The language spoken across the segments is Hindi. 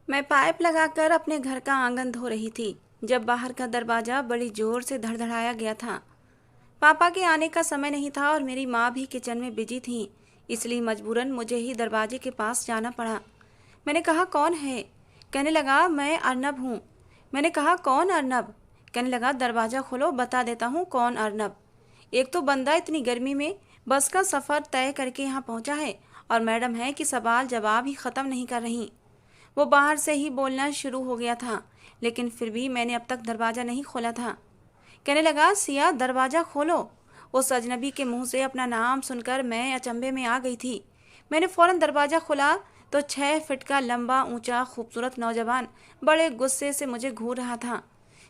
मैं पाइप लगाकर अपने घर का आंगन धो रही थी जब बाहर का दरवाजा बड़ी जोर से धड़धड़ाया गया था। पापा के आने का समय नहीं था और मेरी माँ भी किचन में बिजी थी, इसलिए मजबूरन मुझे ही दरवाजे के पास जाना पड़ा। मैंने कहा कौन है? कहने लगा मैं अर्नब हूँ। मैंने कहा कौन अर्नब? कहने लगा दरवाज़ा खोलो, बता देता हूँ कौन अर्नब। एक तो बंदा इतनी गर्मी में बस का सफ़र तय करके यहाँ पहुँचा है और मैडम है कि सवाल जवाब ही ख़त्म नहीं कर रही। वो बाहर से ही बोलना शुरू हो गया था, लेकिन फिर भी मैंने अब तक दरवाज़ा नहीं खोला था। कहने लगा सिया दरवाज़ा खोलो। उस अजनबी के मुंह से अपना नाम सुनकर मैं अचंभे में आ गई थी। मैंने फौरन दरवाज़ा खोला तो 6 फीट का लंबा ऊंचा खूबसूरत नौजवान बड़े गुस्से से मुझे घूर रहा था।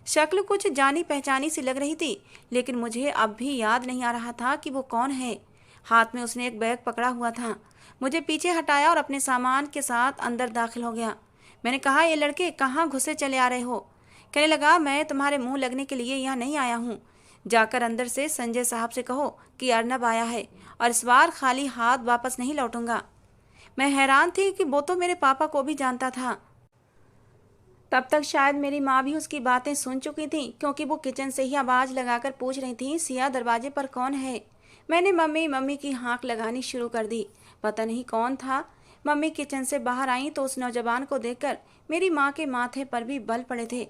शक्ल कुछ जानी पहचानी सी लग रही थी, लेकिन मुझे अब भी याद नहीं आ रहा था कि वो कौन है। हाथ में उसने एक बैग पकड़ा हुआ था। मुझे पीछे हटाया और अपने सामान के साथ अंदर दाखिल हो गया। मैंने कहा ये लड़के कहाँ घुसे चले आ रहे हो? कहने लगा मैं तुम्हारे मुंह लगने के लिए यहाँ नहीं आया हूँ। जाकर अंदर से संजय साहब से कहो कि अर्नब आया है और इस बार खाली हाथ वापस नहीं लौटूंगा। मैं हैरान थी कि वो तो मेरे पापा को भी जानता था। तब तक शायद मेरी माँ भी उसकी बातें सुन चुकी थी, क्योंकि वो किचन से ही आवाज़ लगाकर पूछ रही थी सिया दरवाजे पर कौन है। मैंने मम्मी मम्मी की हाँक लगानी शुरू कर दी। पता नहीं कौन था। मम्मी किचन से बाहर आई तो उस नौजवान को देखकर मेरी माँ के माथे पर भी बल पड़े थे।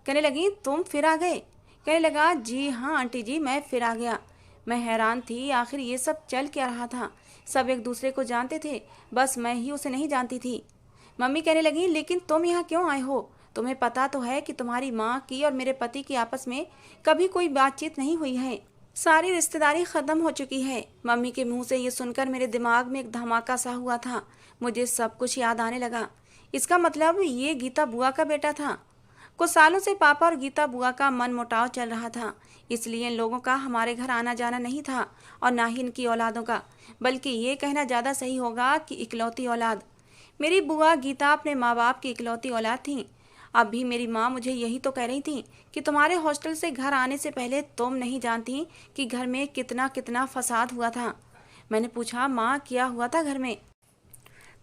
कहने लगी तुम फिर आ गए? कहने लगा जी हाँ आंटी जी, मैं फिर आ गया। मैं हैरान थी, आखिर ये सब चल क्या रहा था। सब एक दूसरे को जानते थे, बस मैं ही उसे नहीं जानती थी। मम्मी कहने लगी लेकिन तुम यहाँ क्यों आए हो? तुम्हें पता तो है कि तुम्हारी माँ की और मेरे पति की आपस में कभी कोई बातचीत नहीं हुई है। सारी रिश्तेदारी खत्म हो चुकी है। मम्मी के मुंह से ये सुनकर मेरे दिमाग में एक धमाका सा हुआ था। मुझे सब कुछ याद आने लगा। इसका मतलब ये गीता बुआ का बेटा था। कुछ सालों से पापा और गीता बुआ का मनमुटाव चल रहा था, इसलिए इन लोगों का हमारे घर आना जाना नहीं था और ना ही इनकी औलादों का, बल्कि ये कहना ज़्यादा सही होगा कि इकलौती औलाद। मेरी बुआ गीता अपने माँ बाप की इकलौती औलाद थी। अब भी मेरी माँ मुझे यही तो कह रही थी कि तुम्हारे हॉस्टल से घर आने से पहले तुम नहीं जानती कि घर में कितना कितना फसाद हुआ था। मैंने पूछा माँ क्या हुआ था घर में?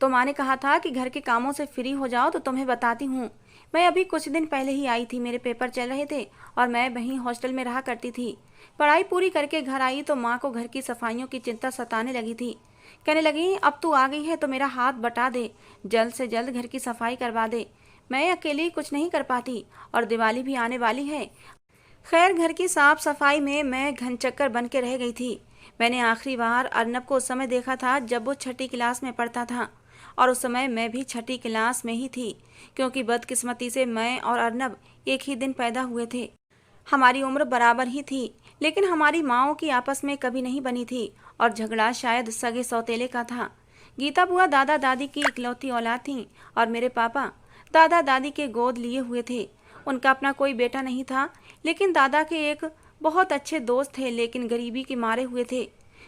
तो माँ ने कहा था कि घर के कामों से फ्री हो जाओ तो तुम्हें बताती हूँ। मैं अभी कुछ दिन पहले ही आई थी, मेरे पेपर चल रहे थे और मैं वहीं हॉस्टल में रहा करती थी। पढ़ाई पूरी करके घर आई तो माँ को घर की सफाइयों की चिंता सताने लगी थी। कहने लगी अब तू आ गई है तो मेरा हाथ बटा दे, जल्द से जल्द घर की सफाई करवा दे। मैं अकेली कुछ नहीं कर पाती और दिवाली भी आने वाली है। खैर घर की साफ सफाई में मैं घनचक्कर बन के रह गई थी। मैंने आखिरी बार अर्नब को उस समय देखा था जब वो छठी क्लास में पढ़ता था और उस समय मैं भी छठी क्लास में ही थी, क्योंकि बदकिस्मती से मैं और अर्नब एक ही दिन पैदा हुए थे। हमारी उम्र बराबर ही थी, लेकिन हमारी माँओं की आपस में कभी नहीं बनी थी और झगड़ा शायद सगे सौतेले का था। गीता बुआ दादा दादी की इकलौती औलाद थीं और मेरे पापा दादा दादी के गोद लिए हुए थे। उनका अपना कोई बेटा नहीं था, लेकिन दादा के एक बहुत अच्छे दोस्त थे, लेकिन गरीबी के मारे हुए थे।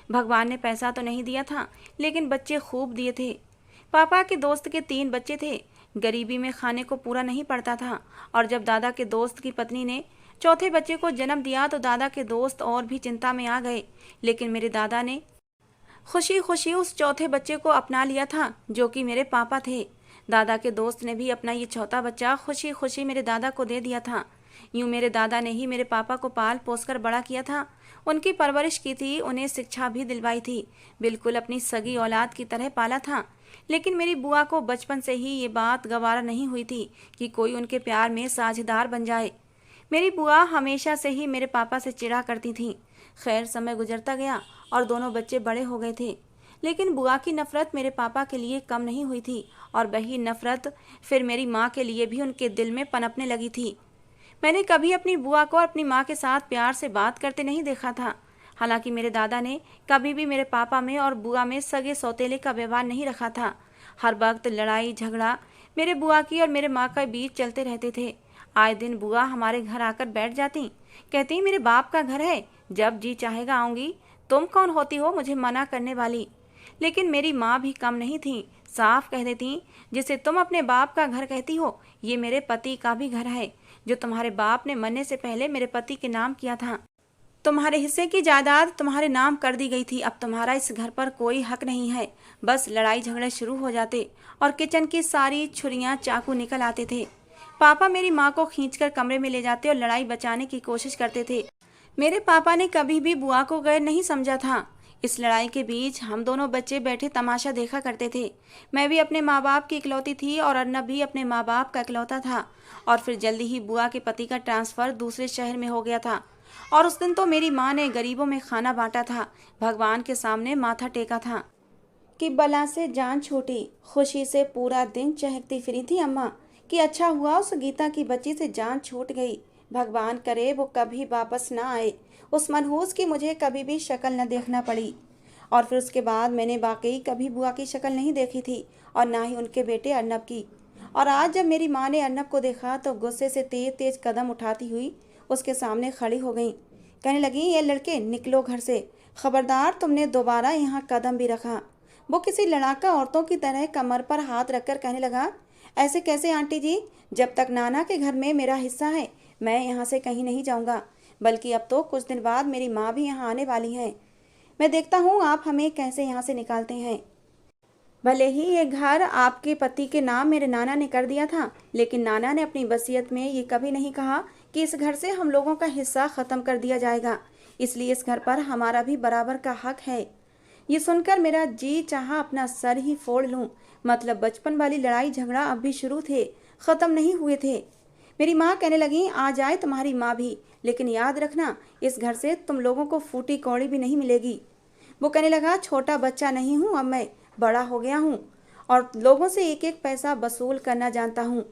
भगवान ने पैसा तो नहीं दिया था, लेकिन बच्चे खूब दिए थे। पापा के दोस्त के 3 बच्चे थे। गरीबी में खाने को पूरा नहीं पड़ता था और जब दादा के दोस्त की पत्नी ने चौथे बच्चे को जन्म दिया तो दादा के दोस्त और भी चिंता में आ गए, लेकिन मेरे दादा ने खुशी खुशी उस चौथे बच्चे को अपना लिया था, जो कि मेरे पापा थे। दादा के दोस्त ने भी अपना ये चौथा बच्चा खुशी खुशी मेरे दादा को दे दिया था। यूं मेरे दादा ने ही मेरे पापा को पाल पोस कर बड़ा किया था, उनकी परवरिश की थी, उन्हें शिक्षा भी दिलवाई थी, बिल्कुल अपनी सगी औलाद की तरह पाला था। लेकिन मेरी बुआ को बचपन से ही ये बात गवारा नहीं हुई थी कि कोई उनके प्यार में साझेदार बन जाए। मेरी बुआ हमेशा से ही मेरे पापा से चिढ़ा करती थी। खैर समय गुजरता गया और दोनों बच्चे बड़े हो गए थे, लेकिन बुआ की नफरत मेरे पापा के लिए कम नहीं हुई थी और वही नफरत फिर मेरी माँ के लिए भी उनके दिल में पनपने लगी थी। मैंने कभी अपनी बुआ को अपनी माँ के साथ प्यार से बात करते नहीं देखा था। हालांकि मेरे दादा ने कभी भी मेरे पापा में और बुआ में सगे सौतेले का व्यवहार नहीं रखा था। हर वक्त लड़ाई झगड़ा मेरे बुआ की और मेरे माँ के बीच चलते रहते थे। आए दिन बुआ हमारे घर आकर बैठ जाती, कहती मेरे बाप का घर है, जब जी चाहेगा आऊँगी, तुम कौन होती हो मुझे मना करने वाली। लेकिन मेरी माँ भी कम नहीं थी, साफ कह देती जिसे तुम अपने बाप का घर कहती हो, ये मेरे पति का भी घर है, जो तुम्हारे बाप ने मरने से पहले मेरे पति के नाम किया था। तुम्हारे हिस्से की जायदाद तुम्हारे नाम कर दी गई थी। अब तुम्हारा इस घर पर कोई हक नहीं है। बस लड़ाई झगड़े शुरू हो जाते और किचन की सारी छुरियां चाकू निकल आते थे। पापा मेरी माँ को खींचकर कमरे में ले जाते और लड़ाई बचाने की कोशिश करते थे। मेरे पापा ने कभी भी बुआ को गैर नहीं समझा था। इस लड़ाई के बीच हम दोनों बच्चे बैठे तमाशा देखा करते थे। मैं भी अपने माँ बाप की इकलौती थी और अर्नब भी अपने माँ बाप का इकलौता था। और फिर जल्दी ही बुआ के पति का ट्रांसफ़र दूसरे शहर में हो गया था। और उस दिन तो मेरी माँ ने गरीबों में खाना बांटा था, भगवान के सामने माथा टेका था कि बला से जान छूटी। खुशी से पूरा दिन चहकती फिरी थी अम्मा कि अच्छा हुआ उस गीता की बच्ची से जान छूट गई। भगवान करे वो कभी वापस ना आए, उस मनहूस की मुझे कभी भी शक्ल न देखना पड़ी। और फिर उसके बाद मैंने वाकई कभी बुआ की शक्ल नहीं देखी थी और ना ही उनके बेटे अर्नब की। और आज जब मेरी माँ ने अर्नब को देखा तो गुस्से से तेज तेज कदम उठाती हुई उसके सामने खड़ी हो गई। कहने लगी, ये लड़के निकलो घर से, खबरदार तुमने दोबारा यहाँ कदम भी रखा। वो किसी लड़ाका औरतों की तरह कमर पर हाथ रखकर कहने लगा, ऐसे कैसे आंटी जी, जब तक नाना के घर में मेरा हिस्सा है मैं यहाँ से कहीं नहीं जाऊँगा। बल्कि अब तो कुछ दिन बाद मेरी माँ भी यहाँ आने वाली हैं। मैं देखता हूँ आप हमें कैसे यहाँ से निकालते हैं। भले ही ये घर आपके पति के नाम मेरे नाना ने कर दिया था, लेकिन नाना ने अपनी वसीयत में ये कभी नहीं कहा कि इस घर से हम लोगों का हिस्सा ख़त्म कर दिया जाएगा। इसलिए इस घर पर हमारा भी बराबर का हक है। ये सुनकर मेरा जी चाहा अपना सर ही फोड़ लूं। मतलब बचपन वाली लड़ाई झगड़ा अब भी शुरू थे, ख़त्म नहीं हुए थे। मेरी माँ कहने लगी, आ जाए तुम्हारी माँ भी, लेकिन याद रखना इस घर से तुम लोगों को फूटी कौड़ी भी नहीं मिलेगी। वो कहने लगा, छोटा बच्चा नहीं हूँ अब मैं, बड़ा हो गया हूँ और लोगों से एक एक पैसा वसूल करना जानता हूँ।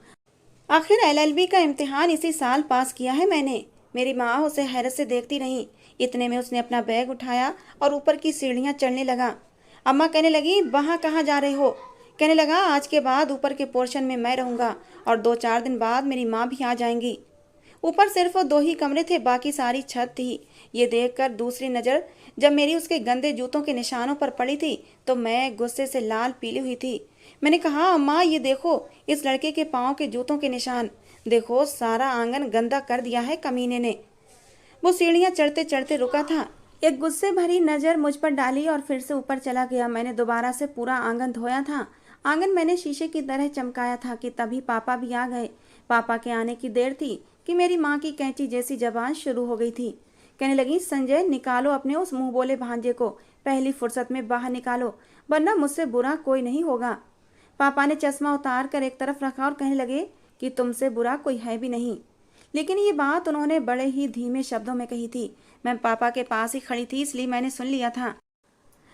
आखिर एलएलबी का इम्तिहान इसी साल पास किया है मैंने। मेरी माँ उसे हैरत से देखती रही। इतने में उसने अपना बैग उठाया और ऊपर की सीढ़ियाँ चढ़ने लगा। अम्मा कहने लगी, वहाँ कहाँ जा रहे हो? कहने लगा, आज के बाद ऊपर के पोर्शन में मैं रहूँगा और 2-4 दिन बाद मेरी माँ भी आ जाएंगी। ऊपर सिर्फ वो 2 ही कमरे थे, बाकी सारी छत थी। ये देखकर दूसरी नज़र जब मेरी उसके गंदे जूतों के निशानों पर पड़ी थी तो मैं गुस्से से लाल पीली हुई थी। मैंने कहा, अम्मा ये देखो इस लड़के के पाँव के जूतों के निशान, देखो सारा आंगन गंदा कर दिया है कमीने ने। वो सीढ़ियाँ चढ़ते चढ़ते रुका था, एक गुस्से भरी नज़र मुझ पर डाली और फिर से ऊपर चला गया। मैंने दोबारा से पूरा आंगन धोया था। आंगन मैंने शीशे की तरह चमकाया था कि तभी पापा भी आ गए। पापा के आने की देर थी कि मेरी माँ की कैंची जैसी जबान शुरू हो गई थी। कहने लगी, संजय निकालो अपने उस मुंह बोले भांजे को, पहली फुर्सत में बाहर निकालो, वरना मुझसे बुरा कोई नहीं होगा। पापा ने चश्मा उतार कर एक तरफ रखा और कहने लगे कि तुमसे बुरा कोई है भी नहीं। लेकिन ये बात उन्होंने बड़े ही धीमे शब्दों में कही थी। मैं पापा के पास ही खड़ी थी इसलिए मैंने सुन लिया था।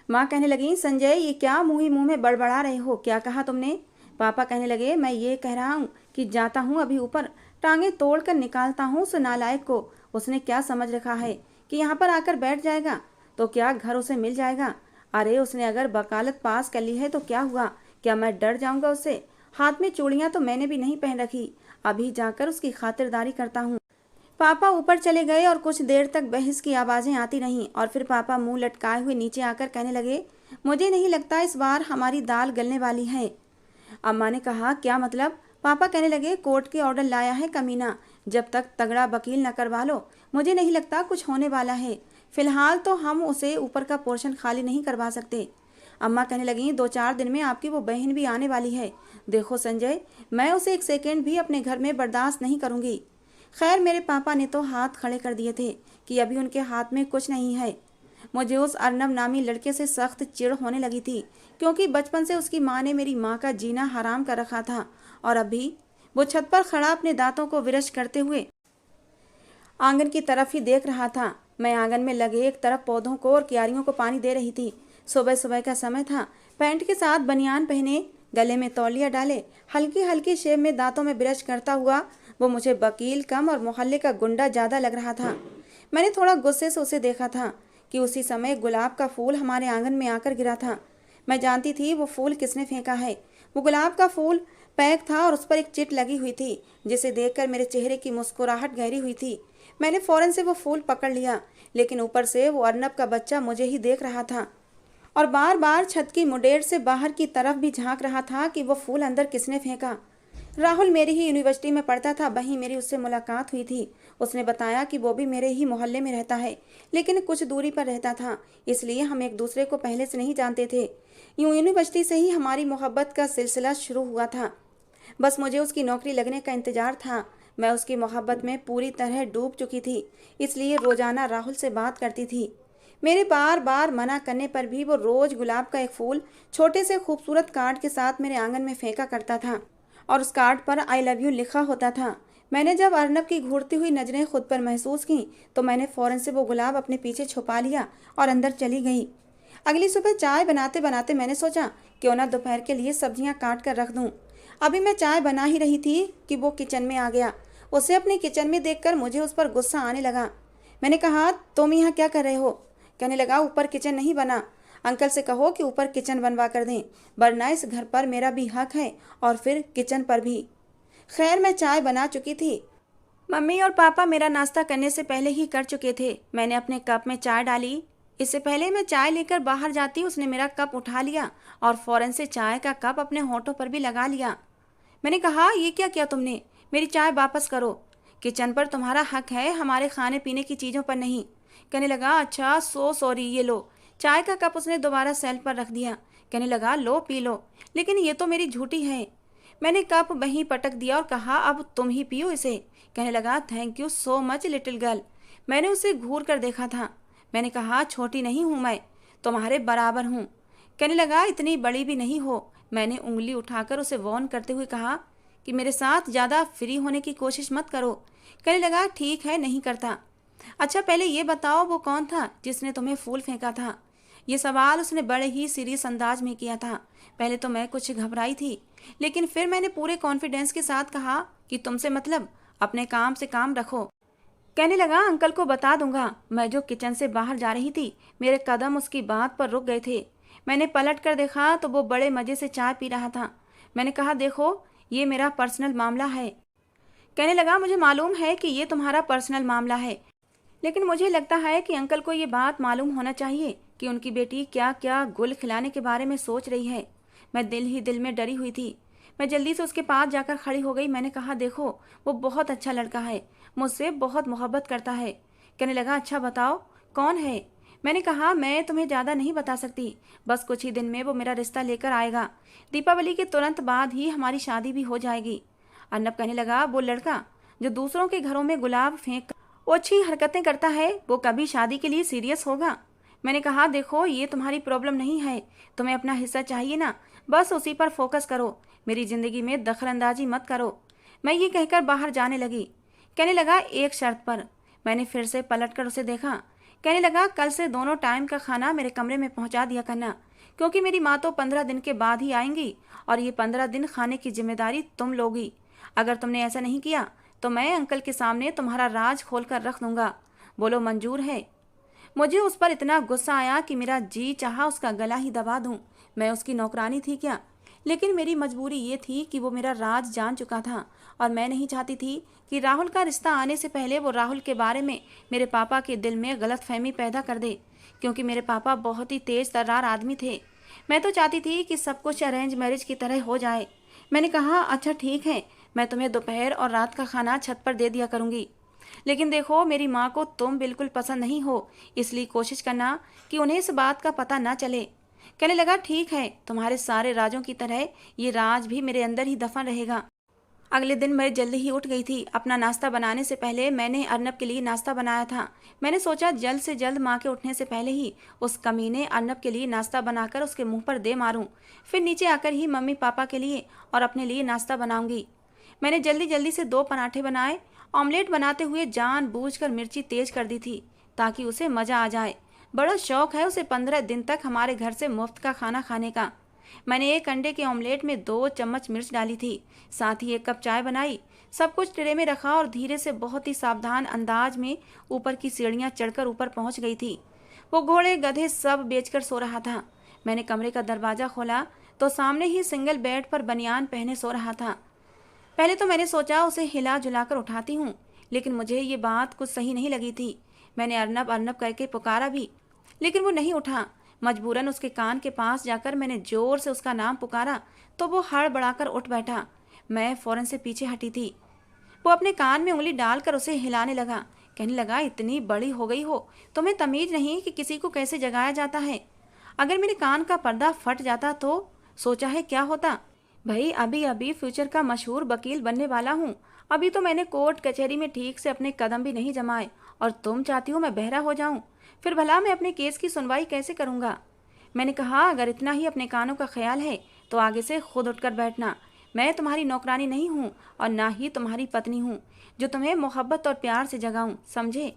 माँ कहने लगी, संजय ये क्या मुँह ही मुँह में बड़बड़ा रहे हो, क्या कहा तुमने? पापा कहने लगे, मैं ये कह रहा हूँ कि जाता हूँ अभी ऊपर, टांगे तोड़ कर निकालता हूँ उस नालायक को। उसने क्या समझ रखा है कि यहाँ पर आकर बैठ जाएगा तो क्या घर उसे मिल जाएगा? अरे उसने अगर वकालत पास कर ली है तो क्या हुआ? क्या मैं डर जाऊँगा उससे? हाथ में चूड़ियाँ तो मैंने भी नहीं पहन रखी, अभी जाकर उसकी खातिरदारी करता हूँ। पापा ऊपर चले गए और कुछ देर तक बहस की आवाज़ें आती रहीं और फिर पापा मुंह लटकाए हुए नीचे आकर कहने लगे, मुझे नहीं लगता इस बार हमारी दाल गलने वाली है। अम्मा ने कहा, क्या मतलब? पापा कहने लगे, कोर्ट के ऑर्डर लाया है कमीना, जब तक तगड़ा वकील न करवा लो मुझे नहीं लगता कुछ होने वाला है। फिलहाल तो हम उसे ऊपर का पोर्शन खाली नहीं करवा सकते। अम्मा कहने लगी, 2-4 दिन में आपकी वो बहन भी आने वाली है। देखो संजय, मैं उसे एक सेकेंड भी अपने घर में बर्दाश्त नहीं करूँगी। खैर मेरे पापा ने तो हाथ खड़े कर दिए थे कि अभी उनके हाथ में कुछ नहीं है। मुझे उस अर्नब नामी लड़के से सख्त चिढ़ होने लगी थी, क्योंकि बचपन से उसकी माँ ने मेरी माँ का जीना हराम कर रखा था। और अभी वो छत पर खड़ा अपने दांतों को विरश करते हुए आंगन की तरफ ही देख रहा था। मैं आंगन में लगे एक तरफ पौधों को और क्यारियों को पानी दे रही थी। सुबह सुबह का समय था। पैंट के साथ बनियान पहने, गले में तौलिया डाले, हल्की हल्की शेव में दांतों में ब्रश करता हुआ वो मुझे वकील कम और मोहल्ले का गुंडा ज़्यादा लग रहा था। मैंने थोड़ा गुस्से से उसे देखा था कि उसी समय गुलाब का फूल हमारे आंगन में आकर गिरा था। मैं जानती थी वो फूल किसने फेंका है। वो गुलाब का फूल पैक था और उस पर एक चिट लगी हुई थी, जिसे देखकर मेरे चेहरे की मुस्कुराहट गहरी हुई थी। मैंने फौरन से वो फूल पकड़ लिया, लेकिन ऊपर से वो अर्नब का बच्चा मुझे ही देख रहा था और बार बार छत की मुडेर से बाहर की तरफ भी झांक रहा था कि वो फूल अंदर किसने फेंका। राहुल मेरी ही यूनिवर्सिटी में पढ़ता था, वहीं मेरी उससे मुलाकात हुई थी। उसने बताया कि वो भी मेरे ही मोहल्ले में रहता है, लेकिन कुछ दूरी पर रहता था, इसलिए हम एक दूसरे को पहले से नहीं जानते थे। यूं यूनिवर्सिटी से ही हमारी मोहब्बत का सिलसिला शुरू हुआ था। बस मुझे उसकी नौकरी लगने का इंतजार था। मैं उसकी मोहब्बत में पूरी तरह डूब चुकी थी, इसलिए रोजाना राहुल से बात करती थी। मेरे बार बार मना करने पर भी वो रोज गुलाब का एक फूल छोटे से खूबसूरत कार्ड के साथ मेरे आंगन में फेंका करता था, और उस कार्ड पर आई लव यू लिखा होता था। मैंने जब अर्नब की घूरती हुई नजरें खुद पर महसूस की, तो मैंने फौरन से वो गुलाब अपने पीछे छुपा लिया और अंदर चली गई। अगली सुबह चाय बनाते बनाते मैंने सोचा क्यों ना दोपहर के लिए सब्जियां काट कर रख दूं। अभी मैं चाय बना ही रही थी कि वो किचन में आ गया। उसे अपने किचन में देखकर मुझे उस पर गुस्सा आने लगा। मैंने कहा, तुम यहाँ क्या कर रहे हो? कहने लगा, ऊपर किचन नहीं बना, अंकल से कहो कि ऊपर किचन बनवा कर दें, वरना इस घर पर मेरा भी हक है और फिर किचन पर भी। खैर, मैं चाय बना चुकी थी। मम्मी और पापा मेरा नाश्ता करने से पहले ही कर चुके थे। मैंने अपने कप में चाय डाली। इससे पहले मैं चाय लेकर बाहर जाती, उसने मेरा कप उठा लिया और फौरन से चाय का कप अपने होठों पर भी लगा लिया। मैंने कहा, ये क्या किया तुमने? मेरी चाय वापस करो। किचन पर तुम्हारा हक है, हमारे खाने पीने की चीज़ों पर नहीं। कहने लगा, अच्छा सो सॉरी, ये लो। चाय का कप उसने दोबारा सेल्फ पर रख दिया। कहने लगा, लो पी लो, लेकिन ये तो मेरी झूठी है। मैंने कप वहीं पटक दिया और कहा, अब तुम ही पियो इसे। कहने लगा, thank you so much little girl. मैंने उसे घूर कर देखा था। मैंने कहा, छोटी नहीं हूँ मैं, तुम्हारे बराबर हूँ। कहने लगा, इतनी बड़ी भी नहीं हो। मैंने उंगली उठाकर उसे वार्न करते हुए कहा कि मेरे साथ ज़्यादा फ्री होने की कोशिश मत करो। कहने लगा, ठीक है, नहीं करता। अच्छा पहले ये बताओ, वो कौन था जिसने तुम्हें फूल फेंका था? ये सवाल उसने बड़े ही सीरियस अंदाज में किया था। पहले तो मैं कुछ घबराई थी, लेकिन फिर मैंने पूरे कॉन्फिडेंस के साथ कहा कि तुमसे मतलब, अपने काम से काम रखो। कहने लगा, अंकल को बता दूंगा। मैं जो किचन से बाहर जा रही थी, मेरे कदम उसकी बात पर रुक गए थे। मैंने पलट कर देखा तो वो बड़े मज़े से चाय पी रहा था। मैंने कहा, देखो ये मेरा पर्सनल मामला है। कहने लगा, मुझे मालूम है कि ये तुम्हारा पर्सनल मामला है, लेकिन मुझे लगता है कि अंकल को ये बात मालूम होना चाहिए कि उनकी बेटी क्या क्या गुल खिलाने के बारे में सोच रही है। मैं दिल ही दिल में डरी हुई थी। मैं जल्दी से उसके पास जाकर खड़ी हो गई। मैंने कहा, देखो वो बहुत अच्छा लड़का है, मुझसे बहुत मोहब्बत करता है। कहने लगा, अच्छा बताओ कौन है? मैंने कहा, मैं तुम्हें ज़्यादा नहीं बता सकती, बस कुछ ही दिन में वो मेरा रिश्ता लेकर आएगा। दीपावली के तुरंत बाद ही हमारी शादी भी हो जाएगी। अर्नब कहने लगा, वो लड़का जो दूसरों के घरों में गुलाब फेंक ओछी हरकतें करता है, वो कभी शादी के लिए सीरियस होगा? मैंने कहा, देखो ये तुम्हारी प्रॉब्लम नहीं है, तुम्हें अपना हिस्सा चाहिए ना, बस उसी पर फोकस करो, मेरी ज़िंदगी में दखलंदाजी मत करो। मैं ये कहकर बाहर जाने लगी। कहने लगा, एक शर्त पर। मैंने फिर से पलट कर उसे देखा। कहने लगा, कल से दोनों टाइम का खाना मेरे कमरे में पहुंचा दिया करना, क्योंकि मेरी माँ तो 15 दिन के बाद ही आएंगी और ये 15 दिन खाने की जिम्मेदारी तुम लोगी। अगर तुमने ऐसा नहीं किया तो मैं अंकल के सामने तुम्हारा राज खोल कर रख दूंगा। बोलो मंजूर है? मुझे उस पर इतना गुस्सा आया कि मेरा जी चाहा उसका गला ही दबा दूं। मैं उसकी नौकरानी थी क्या? लेकिन मेरी मजबूरी ये थी कि वो मेरा राज जान चुका था और मैं नहीं चाहती थी कि राहुल का रिश्ता आने से पहले वो राहुल के बारे में मेरे पापा के दिल में गलतफहमी पैदा कर दे, क्योंकि मेरे पापा बहुत ही तेज तर्रार आदमी थे। मैं तो चाहती थी कि सब कुछ अरेंज मैरिज की तरह हो जाए। मैंने कहा, अच्छा ठीक है, मैं तुम्हें दोपहर और रात का खाना छत पर दे दिया करूँगी, लेकिन देखो मेरी माँ को तुम बिल्कुल पसंद नहीं हो, इसलिए कोशिश करना कि उन्हें इस बात का पता ना चले। कहने लगा, ठीक है, तुम्हारे सारे राजों की तरह ये राज भी मेरे अंदर ही दफन रहेगा। अगले दिन मैं जल्दी ही उठ गई थी। अपना नाश्ता बनाने से पहले मैंने अर्नब के लिए नाश्ता बनाया था। मैंने सोचा जल्द से जल्द माँ के उठने से पहले ही उस कमीने अर्नब के लिए नाश्ता बनाकर उसके मुंह पर दे मारूं, फिर नीचे आकर ही मम्मी पापा के लिए और अपने लिए नाश्ता बनाऊंगी। मैंने जल्दी जल्दी से 2 पराठे बनाए। ऑमलेट बनाते हुए जानबूझकर मिर्ची तेज कर दी थी ताकि उसे मज़ा आ जाए। बड़ा शौक है उसे 15 दिन तक हमारे घर से मुफ्त का खाना खाने का। मैंने एक अंडे के ऑमलेट में 2 चम्मच मिर्च डाली थी, साथ ही 1 कप चाय बनाई। सब कुछ ट्रे में रखा और धीरे से बहुत ही सावधान अंदाज में ऊपर की सीढ़ियाँ चढ़कर ऊपर पहुँच गई थी। वो घोड़े गधे सब बेचकर सो रहा था। मैंने कमरे का दरवाज़ा खोला तो सामने ही सिंगल बेड पर बनियान पहने सो रहा था। पहले तो मैंने सोचा उसे हिला जुलाकर उठाती हूँ, लेकिन मुझे ये बात कुछ सही नहीं लगी थी। मैंने अर्नब अर्नब करके पुकारा भी, लेकिन वो नहीं उठा। मजबूरन उसके कान के पास जाकर मैंने जोर से उसका नाम पुकारा तो वो हड़बड़ाकर उठ बैठा। मैं फौरन से पीछे हटी थी। वो अपने कान में उंगली डालकर उसे हिलाने लगा। कहने लगा, इतनी बड़ी हो गई हो, तुम्हें तमीज नहीं कि किसी को कैसे जगाया जाता है। अगर मेरे कान का पर्दा फट जाता तो सोचा है क्या होता। भाई अभी अभी फ्यूचर का मशहूर वकील बनने वाला हूँ। अभी तो मैंने कोर्ट कचहरी में ठीक से अपने कदम भी नहीं जमाए और तुम चाहती हो मैं बहरा हो जाऊं। फिर भला मैं अपने केस की सुनवाई कैसे करूंगा। मैंने कहा, अगर इतना ही अपने कानों का ख्याल है तो आगे से खुद उठकर बैठना। मैं तुम्हारी नौकरानी नहीं हूँ और ना ही तुम्हारी पत्नी हूँ जो तुम्हें मोहब्बत और प्यार से जगाऊं, समझे।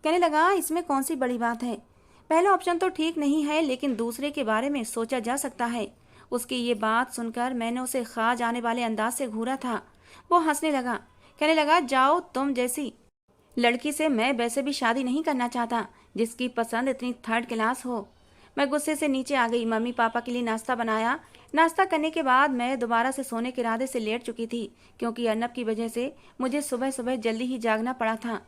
कहने लगा, इसमें कौन सी बड़ी बात है। पहला ऑप्शन तो ठीक नहीं है, लेकिन दूसरे के बारे में सोचा जा सकता है। उसकी ये बात सुनकर मैंने उसे खा जाने वाले अंदाज से घूरा था। वो हंसने लगा। कहने लगा, जाओ, तुम जैसी लड़की से मैं वैसे भी शादी नहीं करना चाहता जिसकी पसंद इतनी थर्ड क्लास हो। मैं गुस्से से नीचे आ गई। मम्मी पापा के लिए नाश्ता बनाया। नाश्ता करने के बाद मैं दोबारा से सोने के इरादे से लेट चुकी थी, क्योंकि अर्नब की वजह से मुझे सुबह सुबह जल्दी ही जागना पड़ा था।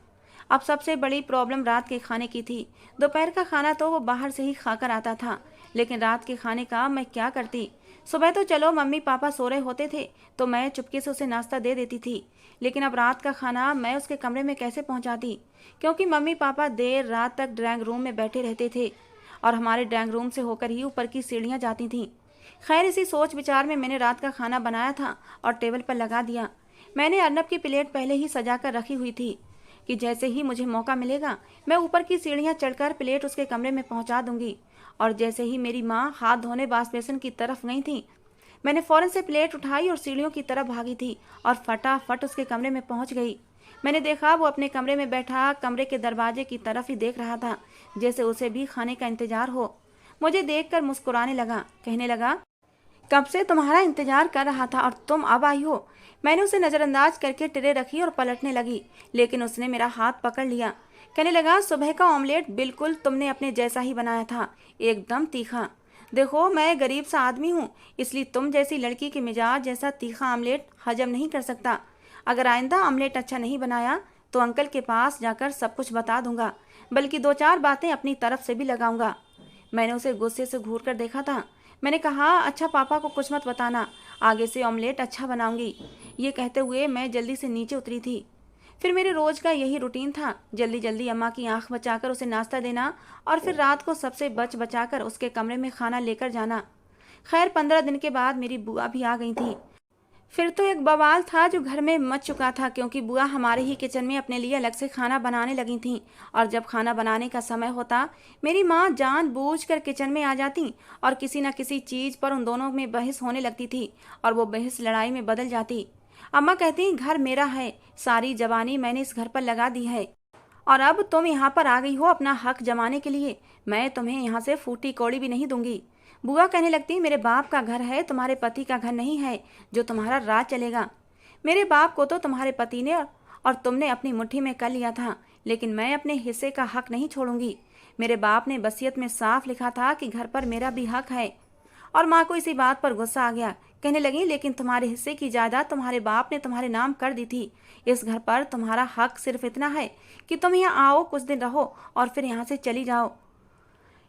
अब सबसे बड़ी प्रॉब्लम रात के खाने की थी। दोपहर का खाना तो वो बाहर से ही खाकर आता था, लेकिन रात के खाने का मैं क्या करती। सुबह तो चलो मम्मी पापा सो रहे होते थे तो मैं चुपके से उसे नाश्ता दे देती थी, लेकिन अब रात का खाना मैं उसके कमरे में कैसे पहुंचाती, क्योंकि मम्मी पापा देर रात तक ड्राइंग रूम में बैठे रहते थे और हमारे ड्राइंग रूम से होकर ही ऊपर की सीढ़ियाँ जाती थीं। खैर, इसी सोच विचार में मैंने रात का खाना बनाया था और टेबल पर लगा दिया। मैंने अर्नब की प्लेट पहले ही सजा कर रखी हुई थी कि जैसे ही मुझे मौका मिलेगा मैं ऊपर की सीढ़ियाँ चढ़कर प्लेट उसके कमरे में पहुंचा दूंगी। और जैसे ही मेरी माँ हाथ धोने वॉश बेसिन की तरफ गई थी, मैंने फौरन से प्लेट उठाई और सीढ़ियों की तरफ भागी थी और फटाफट उसके कमरे में पहुंच गई। मैंने देखा वो अपने कमरे में बैठा कमरे के दरवाजे की तरफ ही देख रहा था, जैसे उसे भी खाने का इंतजार हो। मुझे देखकर मुस्कुराने लगा। कहने लगा, कब से तुम्हारा इंतजार कर रहा था और तुम अब आई हो। मैंने उसे नज़रअंदाज करके ट्रे रखी और पलटने लगी, लेकिन उसने मेरा हाथ पकड़ लिया। कहने लगा, सुबह का ऑमलेट बिल्कुल तुमने अपने जैसा ही बनाया था, एकदम तीखा। देखो, मैं गरीब सा आदमी हूँ, इसलिए तुम जैसी लड़की के मिजाज जैसा तीखा ऑमलेट हजम नहीं कर सकता। अगर आइंदा ऑमलेट अच्छा नहीं बनाया तो अंकल के पास जाकर सब कुछ बता दूंगा, बल्कि 2-4 बातें अपनी तरफ से भी लगाऊंगा। मैंने उसे गुस्से से घूर कर देखा था। मैंने कहा, अच्छा पापा को कुछ मत बताना, आगे से ऑमलेट अच्छा बनाऊंगी। ये कहते हुए मैं जल्दी से नीचे उतरी थी। फिर मेरे रोज का यही रूटीन था, जल्दी जल्दी अम्मा की आंख बचाकर उसे नाश्ता देना और फिर रात को सबसे बचाकर उसके कमरे में खाना लेकर जाना। खैर, 15 दिन के बाद मेरी बुआ भी आ गई थी। फिर तो एक बवाल था जो घर में मच चुका था, क्योंकि बुआ हमारे ही किचन में अपने लिए अलग से खाना बनाने लगी थीं। और जब खाना बनाने का समय होता, मेरी माँ जानबूझकर किचन में आ जाती और किसी न किसी चीज़ पर उन दोनों में बहस होने लगती थी और वो बहस लड़ाई में बदल जाती। अम्मा कहती, घर मेरा है, सारी जवानी मैंने इस घर पर लगा दी है और अब तुम यहाँ पर आ गई हो अपना हक जमाने के लिए। मैं तुम्हें यहाँ से फूटी कौड़ी भी नहीं दूंगी। बुआ कहने लगती, मेरे बाप का घर है, तुम्हारे पति का घर नहीं है जो तुम्हारा राज चलेगा। मेरे बाप को तो तुम्हारे पति ने और तुमने अपनी मुट्ठी में कर लिया था, लेकिन मैं अपने हिस्से का हक नहीं छोड़ूंगी। मेरे बाप ने वसीयत में साफ लिखा था कि घर पर मेरा भी हक है। और माँ को इसी बात पर गुस्सा आ गया। कहने लगी, लेकिन तुम्हारे हिस्से की जायदाद तुम्हारे बाप ने तुम्हारे नाम कर दी थी। इस घर पर तुम्हारा हक सिर्फ इतना है कि तुम यहाँ आओ, कुछ दिन रहो और फिर यहाँ से चली जाओ।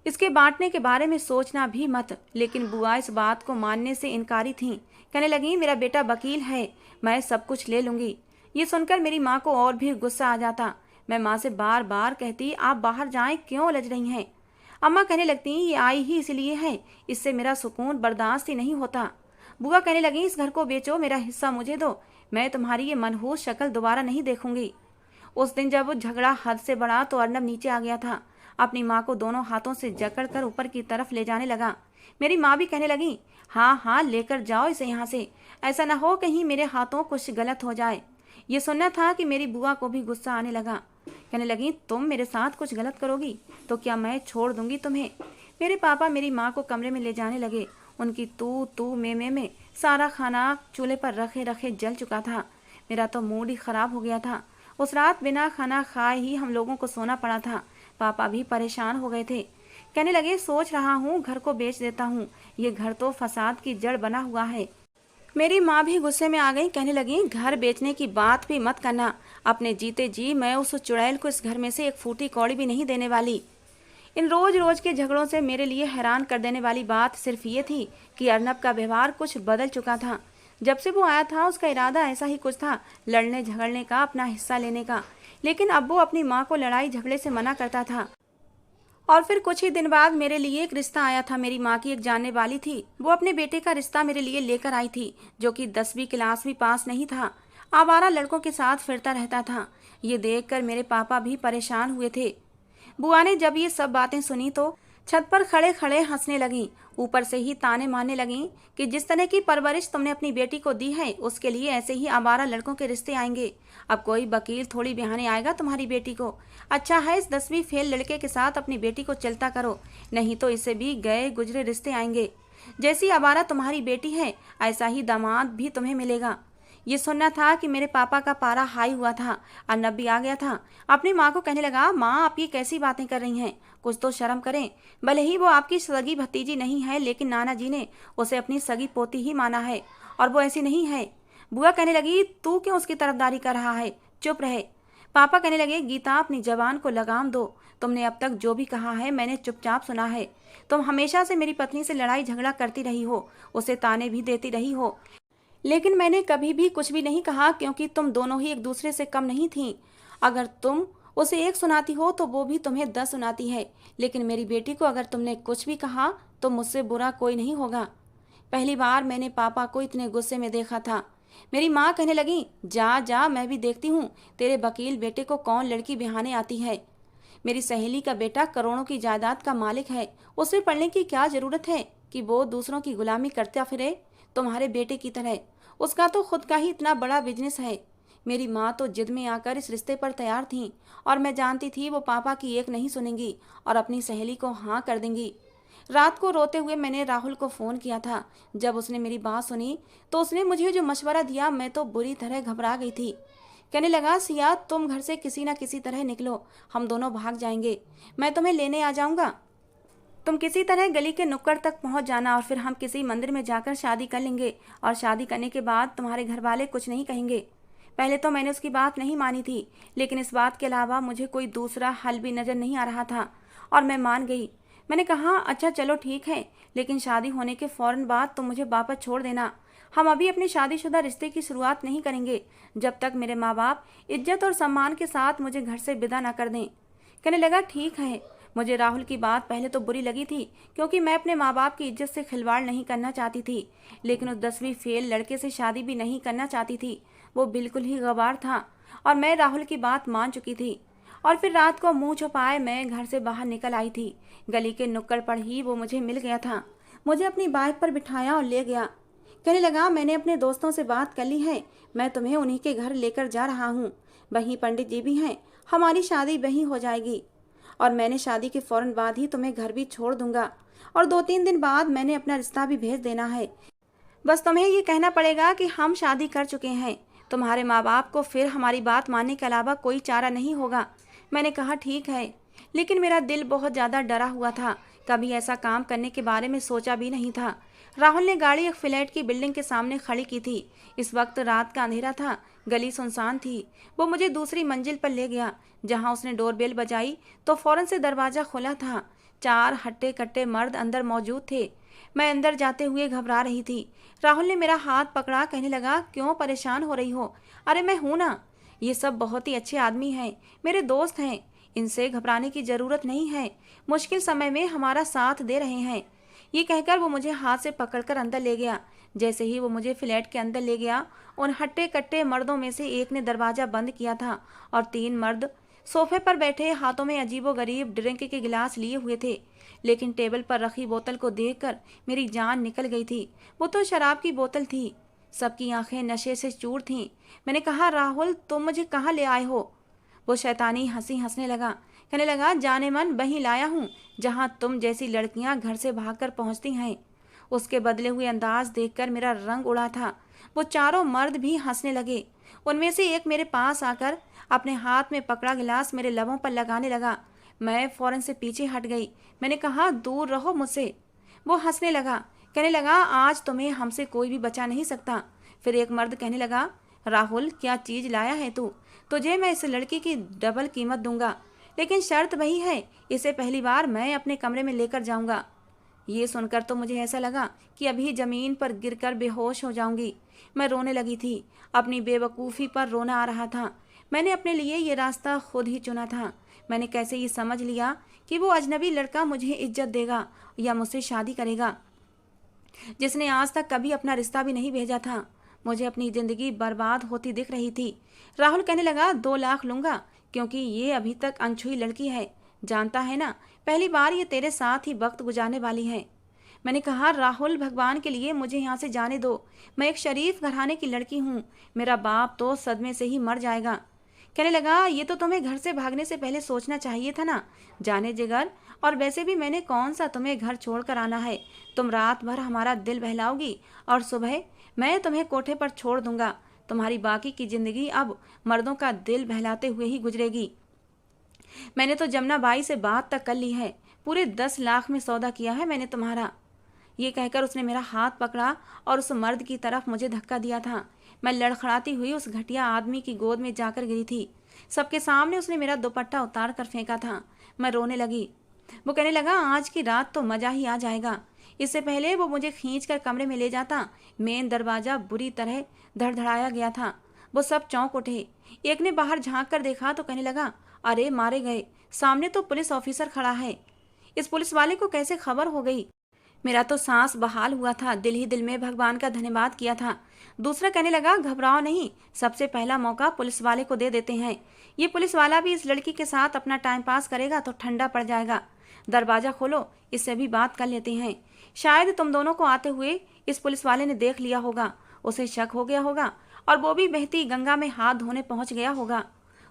इसके बांटने के बारे में सोचना भी मत। लेकिन बुआ इस बात को मानने से इनकारी थीं। कहने लगी, मेरा बेटा वकील है, मैं सब कुछ ले लूंगी। ये सुनकर मेरी माँ को और भी गुस्सा आ जाता। मैं माँ से बार बार कहती, आप बाहर जाएं, क्यों उलझ रही हैं। अम्मा कहने लगती, ये आई ही इसलिए है, इससे मेरा सुकून बर्दाश्त ही नहीं होता। बुआ कहने लगी, इस घर को बेचो, मेरा हिस्सा मुझे दो, मैं तुम्हारी ये मनहूस शक्ल दोबारा नहीं देखूंगी। उस दिन जब झगड़ा हद से बढ़ा तो अर्नब नीचे आ गया था। अपनी माँ को दोनों हाथों से जकड़कर ऊपर की तरफ ले जाने लगा। मेरी माँ भी कहने लगी, हाँ हाँ, लेकर जाओ इसे यहाँ से, ऐसा ना हो कहीं मेरे हाथों कुछ गलत हो जाए। ये सुनना था कि मेरी बुआ को भी गुस्सा आने लगा। कहने लगी, तुम मेरे साथ कुछ गलत करोगी तो क्या मैं छोड़ दूंगी तुम्हें। मेरे पापा मेरी माँ को कमरे में ले जाने लगे। उनकी तू तू में सारा खाना चूल्हे पर रखे रखे जल चुका था। मेरा तो मूड ही खराब हो गया था। उस रात बिना खाना खाए ही हम लोगों को सोना पड़ा था। पापा भी परेशान हो गए थे। कहने लगे, सोच रहा हूँ घर को बेच देता हूँ, ये घर तो फसाद की जड़ बना हुआ है। मेरी माँ भी गुस्से में आ गई। कहने लगी, घर बेचने की बात भी मत करना, अपने जीते जी मैं उस चुड़ैल को इस घर में से एक फूटी कौड़ी भी नहीं देने वाली। इन रोज रोज के झगड़ों से मेरे लिए हैरान कर देने वाली बात सिर्फ ये थी कि अर्नब का व्यवहार कुछ बदल चुका था। जब से वो आया था उसका इरादा ऐसा ही कुछ था, लड़ने झगड़ने का, अपना हिस्सा लेने का। लेकिन अब वो अपनी माँ को लड़ाई झगड़े से मना करता था। और फिर कुछ ही दिन बाद मेरे लिए एक रिश्ता आया था। मेरी माँ की एक जानने वाली थी, वो अपने बेटे का रिश्ता मेरे लिए लेकर आई थी, जो कि 10वीं क्लास भी पास नहीं था, आवारा लड़कों के साथ फिरता रहता था। ये देखकर मेरे पापा भी परेशान हुए थे। बुआ ने जब ये सब बातें सुनी तो छत पर खड़े खड़े हंसने लगी, ऊपर से ही ताने मारने लगी कि जिस तरह की परवरिश तुमने अपनी बेटी को दी है उसके लिए ऐसे ही आवारा लड़कों के रिश्ते आएंगे। अब कोई वकील थोड़ी बिहाने आएगा तुम्हारी बेटी को। अच्छा है इस 10वीं फेल लड़के के साथ अपनी बेटी को चलता करो, नहीं तो इसे भी गए गुजरे रिश्ते आएंगे। जैसी आवारा तुम्हारी बेटी है ऐसा ही दामाद भी तुम्हें मिलेगा। ये सुनना था कि मेरे पापा का पारा हाई हुआ था, अर्नब भी आ गया था। अपनी माँ को कहने लगा, माँ आप ये कैसी बातें कर रही हैं, कुछ तो शर्म करें। भले ही वो आपकी सगी भतीजी नहीं है, लेकिन नाना जी ने उसे अपनी सगी पोती ही माना है, और वो ऐसी नहीं है। बुआ कहने लगी, तू क्यों उसकी तरफदारी कर रहा है, चुप रहे। पापा कहने लगे, गीता अपनी जबान को लगाम दो, तुमने अब तक जो भी कहा है मैंने चुपचाप सुना है। तुम हमेशा से मेरी पत्नी से लड़ाई झगड़ा करती रही हो, उसे ताने भी देती रही हो, लेकिन मैंने कभी भी कुछ भी नहीं कहा, क्योंकि तुम दोनों ही एक दूसरे से कम नहीं थीं। अगर तुम उसे एक सुनाती हो तो वो भी तुम्हें 10 सुनाती है, लेकिन मेरी बेटी को अगर तुमने कुछ भी कहा तो मुझसे बुरा कोई नहीं होगा। पहली बार मैंने पापा को इतने गुस्से में देखा था। मेरी माँ कहने लगी, जा जा मैं भी देखती हूँ तेरे वकील बेटे को कौन लड़की बिहाने आती है। मेरी सहेली का बेटा करोड़ों की जायदाद का मालिक है, उसे पढ़ने की क्या जरूरत है कि वो दूसरों की गुलामी करता फिरे तुम्हारे बेटे की तरह। उसका तो खुद का ही इतना बड़ा बिजनेस है। मेरी माँ तो जिद में आकर इस रिश्ते पर तैयार थी, और मैं जानती थी वो पापा की एक नहीं सुनेंगी और अपनी सहेली को हाँ कर देंगी। रात को रोते हुए मैंने राहुल को फ़ोन किया था। जब उसने मेरी बात सुनी तो उसने मुझे जो मशवरा दिया, मैं तो बुरी तरह घबरा गई थी। कहने लगा, सिया तुम घर से किसी न किसी तरह निकलो, हम दोनों भाग जाएंगे, मैं तुम्हें लेने आ जाऊंगा। तुम किसी तरह गली के नुक्कड़ तक पहुंच जाना और फिर हम किसी मंदिर में जाकर शादी कर लेंगे, और शादी करने के बाद तुम्हारे घर वाले कुछ नहीं कहेंगे। पहले तो मैंने उसकी बात नहीं मानी थी, लेकिन इस बात के अलावा मुझे कोई दूसरा हल भी नज़र नहीं आ रहा था, और मैं मान गई। मैंने कहा, अच्छा चलो ठीक है, लेकिन शादी होने के फ़ौरन बाद तुम मुझे वापस छोड़ देना। हम अभी अपने शादीशुदा रिश्ते की शुरुआत नहीं करेंगे जब तक मेरे माँ बाप इज्जत और सम्मान के साथ मुझे घर से विदा ना कर दें। कहने लगा, ठीक है। मुझे राहुल की बात पहले तो बुरी लगी थी, क्योंकि मैं अपने माँ बाप की इज्जत से खिलवाड़ नहीं करना चाहती थी, लेकिन उस 10वीं फेल लड़के से शादी भी नहीं करना चाहती थी। वो बिल्कुल ही गवार था, और मैं राहुल की बात मान चुकी थी। और फिर रात को मुंह छुपाए मैं घर से बाहर निकल आई थी। गली के नुक्कड़ पर ही वो मुझे मिल गया था, मुझे अपनी बाइक पर बिठाया और ले गया। कहने लगा, मैंने अपने दोस्तों से बात कर ली है, मैं तुम्हें उन्हीं के घर लेकर जा रहा हूँ। वहीं पंडित जी भी हैं, हमारी शादी वहीं हो जाएगी, और मैंने शादी के फौरन बाद ही तुम्हें घर भी छोड़ दूंगा, और 2-3 दिन बाद मैंने अपना रिश्ता भी भेज देना है। बस तुम्हें ये कहना पड़ेगा कि हम शादी कर चुके हैं। तुम्हारे माँ बाप को फिर हमारी बात मानने के अलावा कोई चारा नहीं होगा। मैंने कहा, ठीक है, लेकिन मेरा दिल बहुत ज़्यादा डरा हुआ था, कभी ऐसा काम करने के बारे में सोचा भी नहीं था। राहुल ने गाड़ी एक फ्लैट की बिल्डिंग के सामने खड़ी की थी। इस वक्त रात का अंधेरा था, गली सुनसान थी। वो मुझे दूसरी मंजिल पर ले गया। जहां उसने डोरबेल बजाई तो फौरन से दरवाज़ा खुला था। 4 हट्टे कट्टे मर्द अंदर मौजूद थे। मैं अंदर जाते हुए घबरा रही थी। राहुल ने मेरा हाथ पकड़ा, कहने लगा, क्यों परेशान हो रही हो? अरे मैं हूँ ना, ये सब बहुत ही अच्छे आदमी हैं, मेरे दोस्त हैं, इनसे घबराने की ज़रूरत नहीं है, मुश्किल समय में हमारा साथ दे रहे हैं। ये कहकर वो मुझे हाथ से पकड़कर अंदर ले गया। जैसे ही वो मुझे फ्लैट के अंदर ले गया, उन हट्टे कट्टे मर्दों में से एक ने दरवाज़ा बंद किया था, और 3 मर्द सोफे पर बैठे हाथों में अजीबोगरीब ड्रिंक के गिलास लिए हुए थे। लेकिन टेबल पर रखी बोतल को देखकर मेरी जान निकल गई थी। वो तो शराब की बोतल थी। सबकी आंखें नशे से चूर थीं। मैंने कहा, राहुल तुम मुझे कहाँ ले आए हो? वो शैतानी हंसी हंसने लगा, कहने लगा, जाने मन वहीं लाया हूँ जहाँ तुम जैसी लड़कियाँ घर से भागकर पहुँचती हैं। उसके बदले हुए अंदाज देखकर मेरा रंग उड़ा था। वो चारों मर्द भी हंसने लगे। उनमें से एक मेरे पास आकर अपने हाथ में पकड़ा गिलास मेरे लबों पर लगाने लगा। मैं फौरन से पीछे हट गई। मैंने कहा, दूर रहो मुझसे। वो हंसने लगा, कहने लगा, आज तुम्हें हमसे कोई भी बचा नहीं सकता। फिर एक मर्द कहने लगा, राहुल क्या चीज़ लाया है तू? तुझे मैं इस लड़की की डबल कीमत दूंगा, लेकिन शर्त वही है, इसे पहली बार मैं अपने कमरे में लेकर जाऊंगा। ये सुनकर तो मुझे ऐसा लगा कि अभी जमीन पर गिरकर बेहोश हो जाऊंगी। मैं रोने लगी थी। अपनी बेवकूफ़ी पर रोना आ रहा था। मैंने अपने लिए ये रास्ता खुद ही चुना था। मैंने कैसे ये समझ लिया कि वो अजनबी लड़का मुझे इज्जत देगा या मुझसे शादी करेगा, जिसने आज तक कभी अपना रिश्ता भी नहीं भेजा था। मुझे अपनी ज़िंदगी बर्बाद होती दिख रही थी। राहुल कहने लगा, 2 लाख लूँगा, क्योंकि ये अभी तक अनछुई लड़की है। जानता है ना, पहली बार ये तेरे साथ ही वक्त गुजारने वाली है। मैंने कहा, राहुल भगवान के लिए मुझे यहाँ से जाने दो। मैं एक शरीफ घराने की लड़की हूँ। मेरा बाप तो सदमे से ही मर जाएगा। कहने लगा, ये तो तुम्हें घर से भागने से पहले सोचना चाहिए था ना। जाने जिगर, और वैसे भी मैंने कौन सा तुम्हें घर छोड़कर आना है। तुम रात भर हमारा दिल बहलाओगी और सुबह मैं तुम्हें कोठे पर छोड़ दूंगा। तुम्हारी बाकी की जिंदगी अब मर्दों का दिल बहलाते हुए ही गुजरेगी। मैंने तो जमुना बाई से बात तक कर ली है। पूरे 10 लाख में सौदा किया है मैंने तुम्हारा। ये कहकर उसने मेरा हाथ पकड़ा और उस मर्द की तरफ मुझे धक्का दिया था। मैं लड़खड़ाती हुई उस घटिया आदमी की गोद में जाकर गिरी थी। सबके सामने उसने मेरा दुपट्टा उतार कर फेंका था। मैं रोने लगी। वो कहने लगा, आज की रात तो मजा ही आ जाएगा। इससे पहले वो मुझे खींचकर कमरे में ले जाता। मेन दरवाजा बुरी तरह धड़धड़ाया गया था। वो सब चौंक उठे। एक ने बाहर झांक कर देखा तो कहने लगा, अरे मारे गए, सामने तो पुलिस ऑफिसर खड़ा है। इस पुलिस वाले को कैसे खबर हो गई? मेरा तो सांस बहाल हुआ था। दिल ही दिल में भगवान का धन्यवाद किया था। दूसरा कहने लगा, घबराओ नहीं, सबसे पहला मौका पुलिस वाले को दे देते हैं। ये पुलिस वाला भी इस लड़की के साथ अपना टाइम पास करेगा तो ठंडा पड़ जाएगा। दरवाजा खोलो, इससे भी बात कर लेते हैं। शायद तुम दोनों को आते हुए इस पुलिस वाले ने देख लिया होगा। उसे शक हो गया होगा और वो भी बहती गंगा में हाथ धोने पहुंच गया होगा।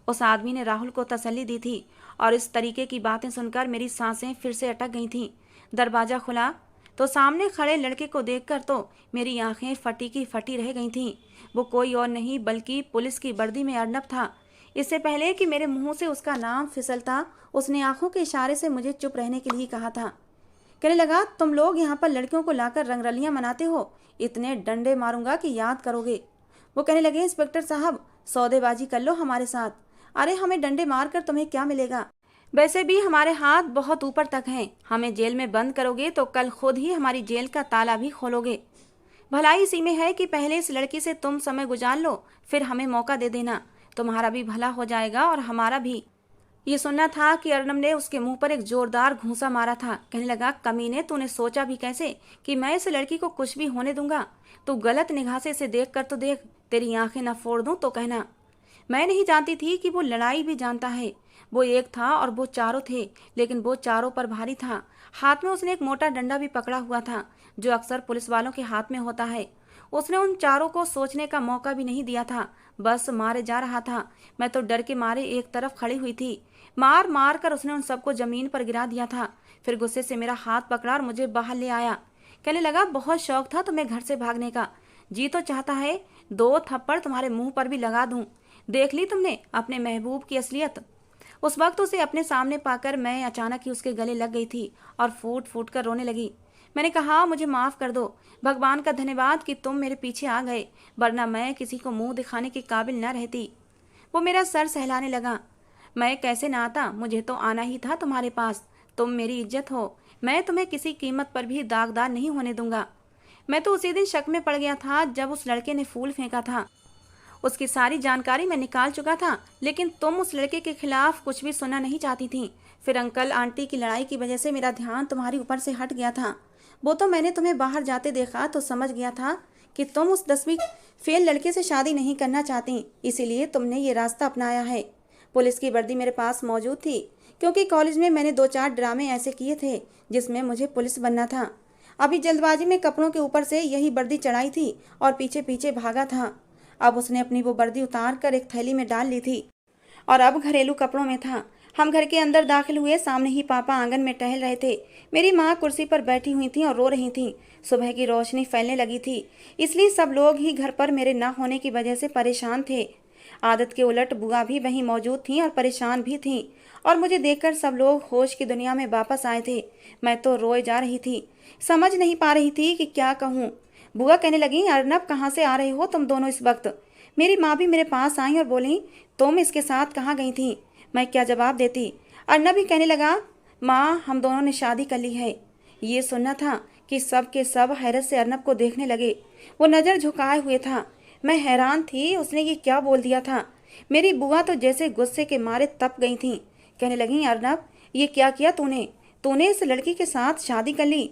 उस आदमी ने राहुल को तसल्ली दी थी और इस तरीके की बातें सुनकर मेरी सांसें फिर से अटक गई थीं। दरवाजा खुला तो सामने खड़े लड़के को देखकर तो मेरी आंखें फटी की फटी रह गई थीं। वो कोई और नहीं बल्कि पुलिस की वर्दी में अर्नब था। इससे पहले कि मेरे मुंह से उसका नाम फिसलता, उसने आंखों के इशारे से मुझे चुप रहने के लिए कहा था। कहने लगा, तुम लोग यहाँ पर लड़कियों को लाकर रंगरलियां मनाते हो। इतने डंडे मारूंगा कि याद करोगे। वो कहने लगे, इंस्पेक्टर साहब, सौदेबाजी कर लो हमारे साथ। अरे हमें डंडे मारकर तुम्हें क्या मिलेगा? वैसे भी हमारे हाथ बहुत ऊपर तक हैं। हमें जेल में बंद करोगे तो कल खुद ही हमारी जेल का ताला भी खोलोगे। भलाई इसी में है कि पहले इस लड़की से तुम समय गुजार लो, फिर हमें मौका दे देना। तुम्हारा भी भला हो जाएगा और हमारा भी। ये सुनना था कि अर्नब ने उसके मुंह पर एक जोरदार घूंसा मारा था। कहने लगा, कमीने, तूने सोचा भी कैसे कि मैं इस लड़की को कुछ भी होने दूंगा? तू गलत निगाह से इसे देख कर तो देख, तेरी आंखें न फोड़ दूं तो कहना। मैं नहीं जानती थी कि वो लड़ाई भी जानता है। वो एक था और वो चारों थे, लेकिन वो चारों पर भारी था। हाथ में उसने एक मोटा डंडा भी पकड़ा हुआ था, जो अक्सर पुलिस वालों के हाथ में होता है। उसने उन चारों को सोचने का मौका भी नहीं दिया था, बस मारे जा रहा था। मैं तो डर के मारे एक तरफ खड़ी हुई थी। मार मार कर उसने उन सबको जमीन पर गिरा दिया था। फिर गुस्से से मेरा हाथ पकड़ा और मुझे बाहर ले आया। कहने लगा, बहुत शौक था तुम्हें घर से भागने का। जी तो चाहता है 2 थप्पड़ तुम्हारे मुंह पर भी लगा दूं। देख ली तुमने अपने महबूब की असलियत। उस वक्त उसे अपने सामने पाकर मैं अचानक ही उसके गले लग गई थी और फूट फूट कर रोने लगी। मैंने कहा, मुझे माफ़ कर दो। भगवान का धन्यवाद कि तुम मेरे पीछे आ गए, वरना मैं किसी को मुंह दिखाने के काबिल न रहती। वो मेरा सर सहलाने लगा। मैं कैसे ना आता, मुझे तो आना ही था तुम्हारे पास। तुम मेरी इज्जत हो। मैं तुम्हें किसी कीमत पर भी दागदार नहीं होने दूंगा। मैं तो उसी दिन शक में पड़ गया था जब उस लड़के ने फूल फेंका था। उसकी सारी जानकारी मैं निकाल चुका था, लेकिन तुम उस लड़के के खिलाफ कुछ भी सुनना नहीं चाहती थी। फिर अंकल आंटी की लड़ाई की वजह से मेरा ध्यान तुम्हारी ऊपर से हट गया था। वो तो मैंने तुम्हें बाहर जाते देखा तो समझ गया था कि तुम उस 10वीं फेल लड़के से शादी नहीं करना चाहती, इसीलिए तुमने ये रास्ता अपनाया है। पुलिस की वर्दी मेरे पास मौजूद थी, क्योंकि कॉलेज में मैंने 2-4 ड्रामे ऐसे किए थे जिसमें मुझे पुलिस बनना था। अभी जल्दबाजी में कपड़ों के ऊपर से यही वर्दी चढ़ाई थी और पीछे पीछे भागा था। अब उसने अपनी वो वर्दी उतार कर एक थैली में डाल ली थी और अब घरेलू कपड़ों में था। हम घर के अंदर दाखिल हुए। सामने ही पापा आंगन में टहल रहे थे। मेरी माँ कुर्सी पर बैठी हुई थी और रो रही थी। सुबह की रोशनी फैलने लगी थी, इसलिए सब लोग ही घर पर मेरे ना होने की वजह से परेशान थे। आदत के उलट बुआ भी वहीं मौजूद थीं और परेशान भी थीं, और मुझे देखकर सब लोग होश की दुनिया में वापस आए थे। मैं तो रोए जा रही थी, समझ नहीं पा रही थी कि क्या कहूँ। बुआ कहने लगी, अर्नब, कहाँ से आ रहे हो तुम दोनों इस वक्त? मेरी माँ भी मेरे पास आई और बोली, तुम इसके साथ कहाँ गई थी? मैं क्या जवाब देती। अर्नब भी कहने लगा, माँ, हम दोनों ने शादी कर ली है। ये सुनना था कि सब के सब हैरत से अर्नब को देखने लगे। वो नज़र झुकाए हुए था। मैं हैरान थी उसने ये क्या बोल दिया था। मेरी बुआ तो जैसे गुस्से के मारे तप गई थीं। कहने लगी, अर्नब ये क्या किया तूने? तूने इस लड़की के साथ शादी कर ली?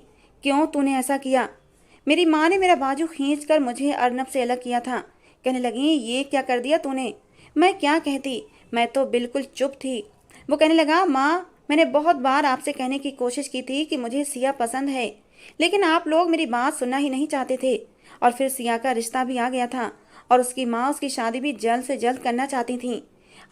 क्यों तूने ऐसा किया? मेरी माँ ने मेरा बाजू खींचकर मुझे अर्नब से अलग किया था। कहने लगी, ये क्या कर दिया तूने? मैं क्या कहती, मैं तो बिल्कुल चुप थी। वो कहने लगा, माँ मैंने बहुत बार आपसे कहने की कोशिश की थी कि मुझे सिया पसंद है, लेकिन आप लोग मेरी बात सुनना ही नहीं चाहते थे। और फिर सिया का रिश्ता भी आ गया था और उसकी माँ उसकी शादी भी जल्द से जल्द करना चाहती थी।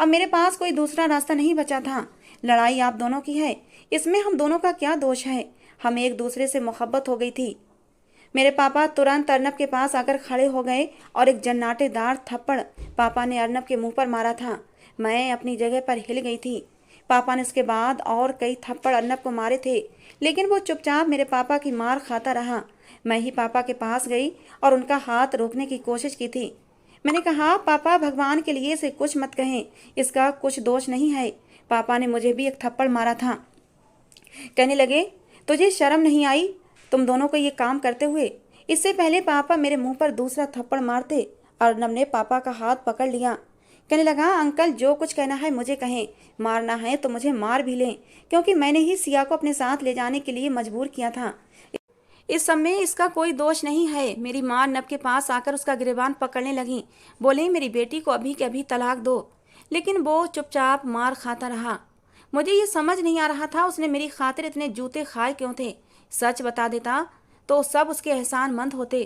अब मेरे पास कोई दूसरा रास्ता नहीं बचा था। लड़ाई आप दोनों की है, इसमें हम दोनों का क्या दोष है? हमें एक दूसरे से मोहब्बत हो गई थी। मेरे पापा तुरंत अर्नब के पास आकर खड़े हो गए और एक जन्नाटेदार थप्पड़ पापा ने अर्नब के मुंह पर मारा था। मैं अपनी जगह पर हिल गई थी। पापा ने इसके बाद और कई थप्पड़ अर्नब को मारे थे, लेकिन वो चुपचाप मेरे पापा की मार खाता रहा। मैं ही पापा के पास गई और उनका हाथ रोकने की कोशिश की थी। मैंने कहा, पापा भगवान के लिए इसे कुछ मत कहें, इसका कुछ दोष नहीं है। पापा ने मुझे भी एक थप्पड़ मारा था। कहने लगे, तुझे शर्म नहीं आई तुम दोनों को ये काम करते हुए? इससे पहले पापा मेरे मुंह पर दूसरा थप्पड़ मारते। अर्नब ने पापा का हाथ पकड़ लिया। कहने लगा, अंकल जो कुछ कहना है मुझे कहें, मारना है तो मुझे मार भी लें, क्योंकि मैंने ही सिया को अपने साथ ले जाने के लिए मजबूर किया था। इस समय इसका कोई दोष नहीं है। मेरी माँ अर्नब के पास आकर उसका गिरेबान पकड़ने लगी। बोले, मेरी बेटी को अभी के अभी तलाक दो। लेकिन वो चुपचाप मार खाता रहा। मुझे ये समझ नहीं आ रहा था उसने मेरी खातिर इतने जूते खाए क्यों थे। सच बता देता तो सब उसके एहसानमंद होते।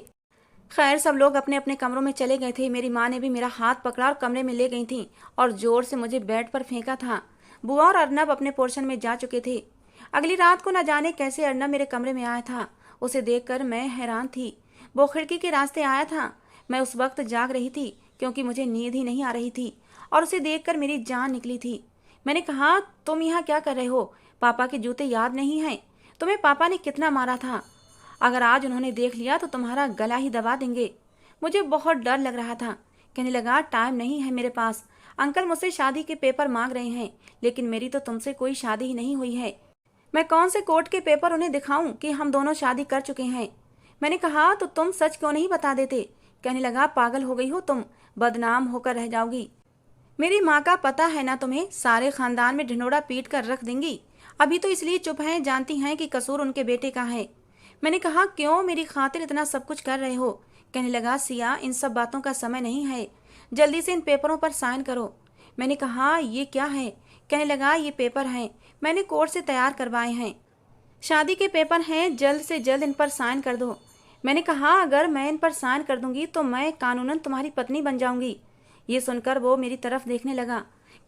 खैर सब लोग अपने अपने कमरों में चले गए थे। मेरी माँ ने भी मेरा हाथ पकड़ा और कमरे में ले गई थी और जोर से मुझे बेड पर फेंका था। बुआ और अर्नब अपने पोर्शन में जा चुके थे। अगली रात को न जाने कैसे अर्नब मेरे कमरे में आया था। उसे देखकर मैं हैरान थी। वो खिड़की के रास्ते आया था। मैं उस वक्त जाग रही थी क्योंकि मुझे नींद ही नहीं आ रही थी और उसे देखकर मेरी जान निकली थी। मैंने कहा, तुम यहाँ क्या कर रहे हो? पापा के जूते याद नहीं हैं? तुम्हें पापा ने कितना मारा था? अगर आज उन्होंने देख लिया तो तुम्हारा गला ही दबा देंगे। मुझे बहुत डर लग रहा था। कहने लगा, टाइम नहीं है मेरे पास। अंकल मुझसे शादी के पेपर मांग रहे हैं, लेकिन मेरी तो तुमसे कोई शादी ही नहीं हुई है। मैं कौन से कोर्ट के पेपर उन्हें दिखाऊं कि हम दोनों शादी कर चुके हैं? मैंने कहा, तो तुम सच क्यों नहीं बता देते? कहने लगा, पागल हो गई हो तुम, बदनाम होकर रह जाओगी। मेरी माँ का पता है ना तुम्हें, सारे खानदान में ढिंडोरा पीट कर रख देंगी। अभी तो इसलिए चुप हैं, जानती हैं कि कसूर उनके बेटे का है। मैंने कहा, क्यों मेरी खातिर इतना सब कुछ कर रहे हो? कहने लगा, सिया इन सब बातों का समय नहीं है, जल्दी से इन पेपरों पर साइन करो। मैंने कहा, ये क्या है? कहने लगा, ये पेपर हैं, मैंने कोर्ट से तैयार करवाए हैं, शादी के पेपर हैं, जल्द से जल्द इन पर साइन कर दो। मैंने कहा, अगर मैं इन पर साइन कर दूंगी तो मैं कानूनन तुम्हारी पत्नी बन जाऊंगी। ये सुनकर वो मेरी तरफ देखने लगा।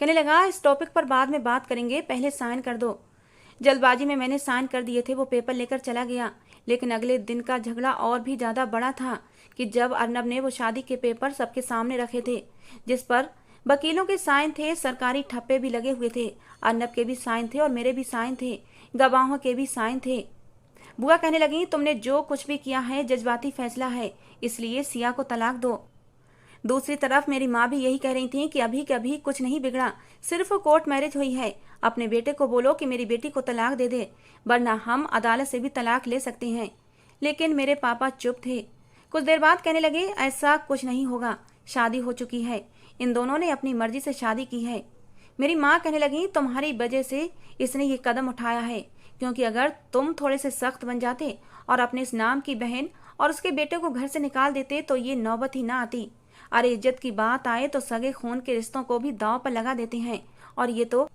कहने लगा, इस टॉपिक पर बाद में बात करेंगे, पहले साइन कर दो। जल्दबाजी में मैंने साइन कर दिए थे। वो पेपर लेकर चला गया। लेकिन अगले दिन का झगड़ा और भी ज़्यादा बड़ा था कि जब अर्नब ने वो शादी के पेपर सबके सामने रखे थे, जिस पर वकीलों के साइन थे, सरकारी ठप्पे भी लगे हुए थे, अर्नब के भी साइन थे और मेरे भी साइन थे, गवाहों के भी साइन थे। बुआ कहने लगी, तुमने जो कुछ भी किया है जज्बाती फैसला है, इसलिए सिया को तलाक दो। दूसरी तरफ मेरी माँ भी यही कह रही थी कि अभी के अभी कुछ नहीं बिगड़ा, सिर्फ कोर्ट मैरिज हुई है। अपने बेटे को बोलो कि मेरी बेटी को तलाक दे दे, वरना हम अदालत से भी तलाक ले सकते हैं। लेकिन मेरे पापा चुप थे। कुछ देर बाद कहने लगे, ऐसा कुछ नहीं होगा, शादी हो चुकी है, इन दोनों ने अपनी मर्जी से शादी की है। मेरी माँ कहने लगी, तुम्हारी वजह से इसने ये कदम उठाया है, क्योंकि अगर तुम थोड़े से सख्त बन जाते और अपने इस नाम की बहन और उसके बेटे को घर से निकाल देते तो ये नौबत ही ना आती। अरे इज्जत की बात आए तो सगे खून के रिश्तों को भी दांव पर लगा देते हैं, और ये तो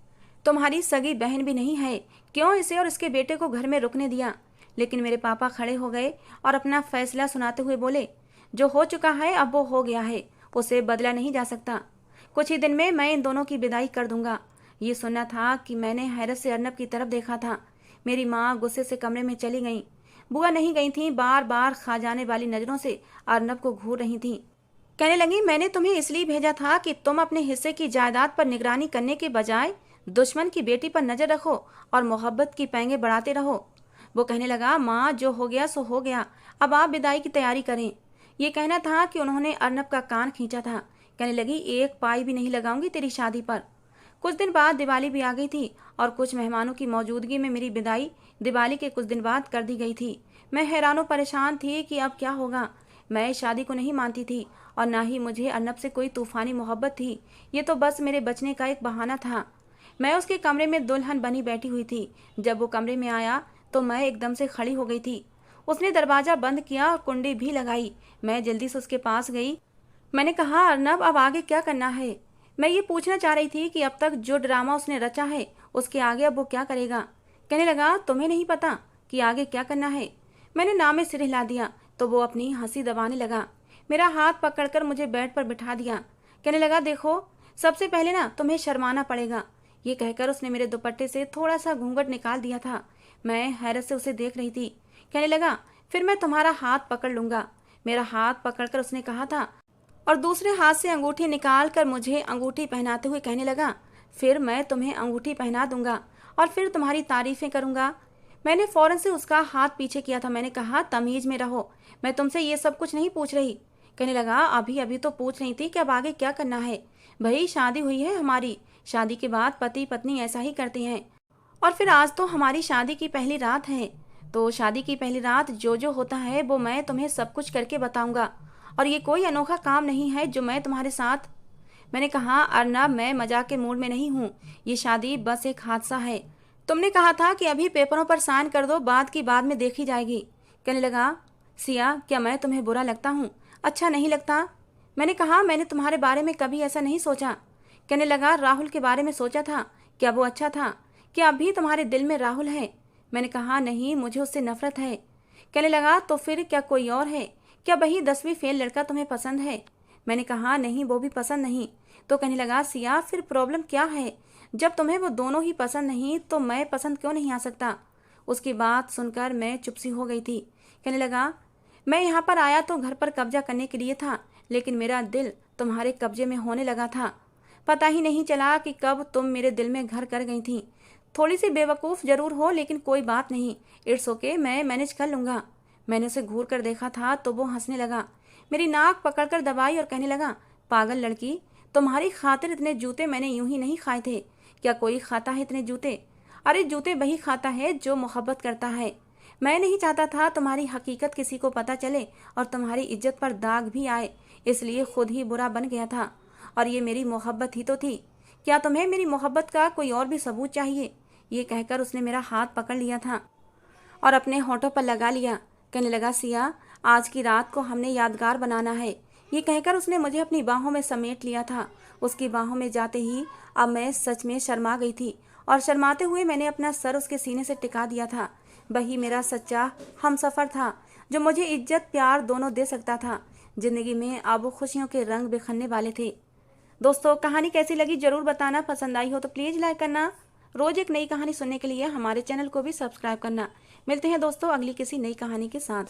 तुम्हारी सगी बहन भी नहीं है, क्यों इसे और इसके बेटे को घर में रुकने दिया? लेकिन मेरे पापा खड़े हो गए और अपना फैसला सुनाते हुए बोले, जो हो चुका है अब वो हो गया है, उसे बदला नहीं जा सकता। कुछ ही दिन में मैं इन दोनों की विदाई कर दूंगा। ये सुनना था कि मैंने हैरत से अर्नब की तरफ देखा था। मेरी माँ गुस्से से कमरे में चली गई। बुआ नहीं गई थी, बार बार खा जाने वाली नजरों से अर्नब को घूर रही थी। कहने लगी, मैंने तुम्हें इसलिए भेजा था कि तुम अपने हिस्से की जायदाद पर निगरानी करने के बजाय दुश्मन की बेटी पर नजर रखो और मोहब्बत की पैंगे बढ़ाते रहो। वो कहने लगा, माँ जो हो गया सो हो गया, अब आप विदाई की तैयारी करें। ये कहना था कि उन्होंने अर्नब का कान खींचा था। कहने लगी, एक पाई भी नहीं लगाऊंगी तेरी शादी पर। कुछ दिन बाद दिवाली भी आ गई थी और कुछ मेहमानों की मौजूदगी में मेरी विदाई दिवाली के कुछ दिन बाद कर दी गई थी। मैं हैरान परेशान थी कि अब क्या होगा। मैं इस शादी को नहीं मानती थी और ना ही मुझे अर्नब से कोई तूफानी मोहब्बत थी। ये तो बस मेरे बचने का एक बहाना था। मैं उसके कमरे में दुल्हन बनी बैठी हुई थी। जब वो कमरे में आया तो मैं एकदम से खड़ी हो गई थी। उसने दरवाज़ा बंद किया और कुंडी भी लगाई। मैं जल्दी से उसके पास गई। मैंने कहा, अर्नब अब आगे क्या करना है? मैं ये पूछना चाह रही थी कि अब तक जो ड्रामा उसने रचा है उसके आगे अब वो क्या करेगा। कहने लगा, तुम्हें नहीं पता कि आगे क्या करना है? मैंने ना में सिर हिला दिया तो वो अपनी हंसी दबाने लगा। मेरा हाथ पकड़कर मुझे बेड पर बिठा दिया। कहने लगा, देखो सबसे पहले ना तुम्हें शर्माना पड़ेगा। ये कहकर उसने मेरे दुपट्टे से थोड़ा सा घूंघट निकाल दिया था। मैं हैरत से उसे देख रही थी। कहने लगा, फिर मैं तुम्हारा हाथ पकड़ लूंगा। मेरा हाथ पकड़कर उसने कहा था और दूसरे हाथ से अंगूठी निकाल कर मुझे अंगूठी पहनाते हुए कहने लगा, फिर मैं तुम्हें अंगूठी पहना दूंगा और फिर तुम्हारी तारीफें करूंगा। मैंने फौरन से उसका हाथ पीछे किया था। मैंने कहा, तमीज में रहो, मैं तुमसे ये सब कुछ नहीं पूछ रही। कहने लगा, अभी अभी तो पूछ रही थी कि अब आगे क्या करना है। भाई शादी हुई है हमारी, शादी के बाद पति पत्नी ऐसा ही करते हैं। और फिर आज तो हमारी शादी की पहली रात है, तो शादी की पहली रात जो जो होता है वो मैं तुम्हें सब कुछ करके बताऊंगा और ये कोई अनोखा काम नहीं है जो मैं तुम्हारे साथ। मैंने कहा, अर्नब मैं मजाक के मूड में नहीं हूँ, ये शादी बस एक हादसा है। तुमने कहा था कि अभी पेपरों पर साइन कर दो, बात की बाद में देखी जाएगी। कहने लगा, सिया क्या मैं तुम्हें बुरा लगता हूँ? अच्छा नहीं लगता? मैंने कहा, मैंने तुम्हारे बारे में कभी ऐसा नहीं सोचा। कहने लगा, राहुल के बारे में सोचा था, क्या वो अच्छा था? क्या अभी तुम्हारे दिल में राहुल है? मैंने कहा, नहीं मुझे उससे नफरत है। कहने लगा, तो फिर क्या कोई और है? क्या वही 10वीं फेल लड़का तुम्हें पसंद है? मैंने कहा, नहीं वो भी पसंद नहीं। तो कहने लगा, सिया फिर प्रॉब्लम क्या है? जब तुम्हें वो दोनों ही पसंद नहीं तो मैं पसंद क्यों नहीं आ सकता? उसकी बात सुनकर मैं चुप सी हो गई थी। कहने लगा, मैं यहाँ पर आया तो घर पर कब्जा करने के लिए था, लेकिन मेरा दिल तुम्हारे कब्जे में होने लगा था। पता ही नहीं चला कि कब तुम मेरे दिल में घर कर गई थी। थोड़ी सी बेवकूफ़ जरूर हो लेकिन कोई बात नहीं, इट्स ओके, मैं मैनेज कर लूँगा। मैंने उसे घूर कर देखा था तो वो हंसने लगा। मेरी नाक पकड़कर दबाई और कहने लगा, पागल लड़की, तुम्हारी खातिर इतने जूते मैंने यूं ही नहीं खाए थे। क्या कोई खाता है इतने जूते? अरे जूते वही खाता है जो मोहब्बत करता है। मैं नहीं चाहता था तुम्हारी हकीकत किसी को पता चले और तुम्हारी इज्जत पर दाग भी आए, इसलिए खुद ही बुरा बन गया था। और ये मेरी मोहब्बत ही तो थी। क्या तुम्हें मेरी मोहब्बत का कोई और भी सबूत चाहिए? ये कहकर उसने मेरा हाथ पकड़ लिया था और अपने होठों पर लगा लिया। कहने लगा, सिया आज की रात को हमने यादगार बनाना है। ये कहकर उसने मुझे अपनी बाहों में समेट लिया था। उसकी बाहों में जाते ही अब मैं सच में शर्मा गई थी और शर्माते हुए मैंने अपना सर उसके सीने से टिका दिया था। वही मेरा सच्चा हमसफ़र था जो मुझे इज्जत प्यार दोनों दे सकता था। जिंदगी में अब खुशियों के रंग बिखरने वाले थे। दोस्तों कहानी कैसी लगी जरूर बताना, पसंद आई हो तो प्लीज़ लाइक करना। रोज़ एक नई कहानी सुनने के लिए हमारे चैनल को भी सब्सक्राइब करना। मिलते हैं दोस्तों अगली किसी नई कहानी के साथ।